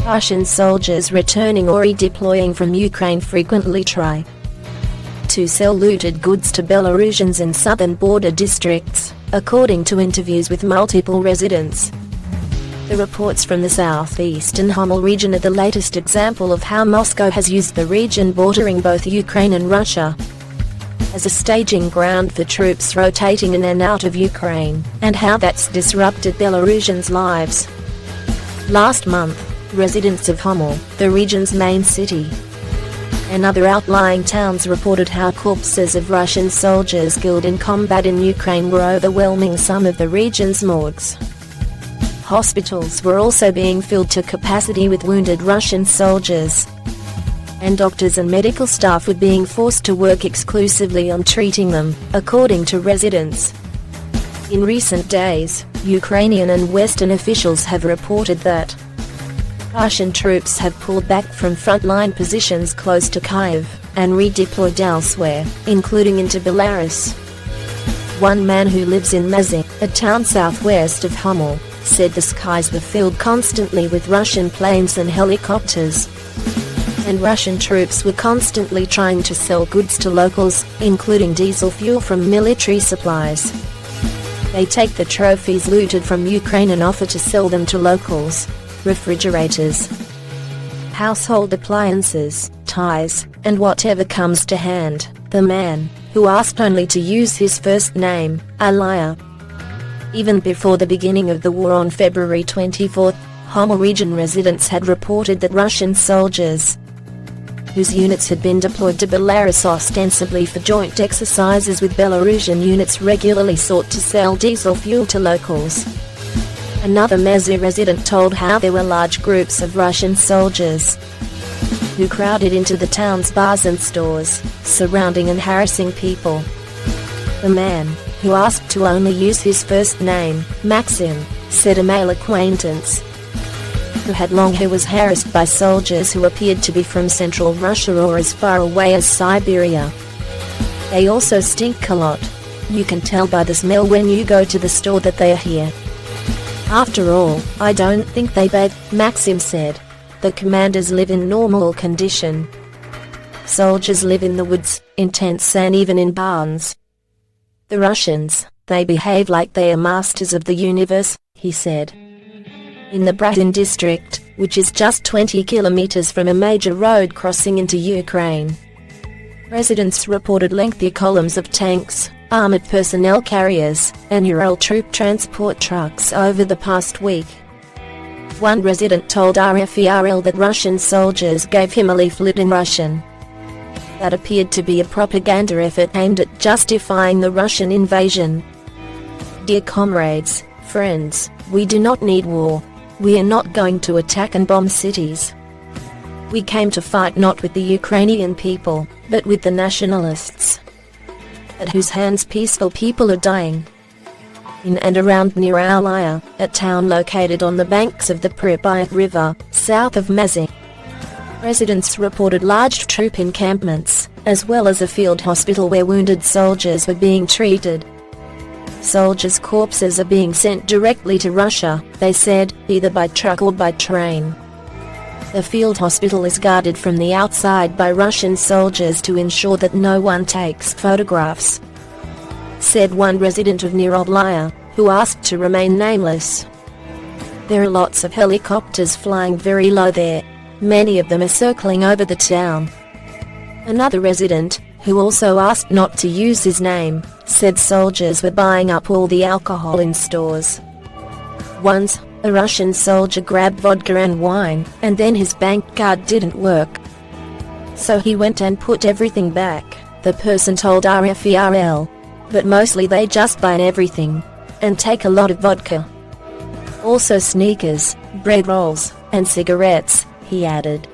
Russian soldiers returning or redeploying from Ukraine frequently try to sell looted goods to Belarusians in southern border districts, according to interviews with multiple residents. The reports from the southeastern Homel region are the latest example of how Moscow has used the region bordering both Ukraine and Russia as a staging ground for troops rotating in and out of Ukraine, and how that's disrupted Belarusians' lives. Last month, residents of Homel, the region's main city, and other outlying towns reported how corpses of Russian soldiers killed in combat in Ukraine were overwhelming some of the region's morgues. Hospitals were also being filled to capacity with wounded Russian soldiers, and doctors and medical staff were being forced to work exclusively on treating them, according to residents. In recent days, Ukrainian and Western officials have reported that Russian troops have pulled back from frontline positions close to Kyiv and redeployed elsewhere, including into Belarus. One man who lives in Mazy, a town southwest of Homel, said the skies were filled constantly with Russian planes and helicopters, and Russian troops were constantly trying to sell goods to locals, including diesel fuel from military supplies. They take the trophies looted from Ukraine and offer to sell them to locals: refrigerators, household appliances, ties, and whatever comes to hand. The man, who asked only to use his first name, Alaya. Even before the beginning of the war on February 24, Homel region residents had reported that Russian soldiers, whose units had been deployed to Belarus ostensibly for joint exercises with Belarusian units, regularly sought to sell diesel fuel to locals. Another Mazy resident told how there were large groups of Russian soldiers who crowded into the town's bars and stores, surrounding and harassing people. The man, who asked to only use his first name, Maxim, said a male acquaintance who had long hair was harassed by soldiers who appeared to be from central Russia or as far away as Siberia. They also stink a lot. You can tell by the smell when you go to the store that they are here. After all, I don't think they bathe, Maxim said. The commanders live in normal condition. Soldiers live in the woods, in tents and even in barns. The Russians, they behave like they are masters of the universe, he said. In the Bratin district, which is just 20 kilometers from a major road crossing into Ukraine, residents reported lengthy columns of tanks, armored personnel carriers, and Ural troop transport trucks over the past week. One resident told RFE/RL that Russian soldiers gave him a leaflet in Russian that appeared to be a propaganda effort aimed at justifying the Russian invasion. Dear comrades, friends, we do not need war. We are not going to attack and bomb cities. We came to fight not with the Ukrainian people, but with the nationalists, at whose hands peaceful people are dying. In and around near Alaya, a town located on the banks of the Pripyat River, south of Mazy, residents reported large troop encampments, as well as a field hospital where wounded soldiers were being treated. Soldiers' corpses are being sent directly to Russia, they said, either by truck or by train. The field hospital is guarded from the outside by Russian soldiers to ensure that no one takes photographs, said one resident of Nerodlaya, who asked to remain nameless. There are lots of helicopters flying very low there. Many of them are circling over the town. Another resident, who also asked not to use his name, said soldiers were buying up all the alcohol in stores. Once, a Russian soldier grabbed vodka and wine, and then his bank card didn't work. So he went and put everything back, the person told RFE/RL. But mostly they just buy everything, and take a lot of vodka. Also sneakers, bread rolls, and cigarettes, he added.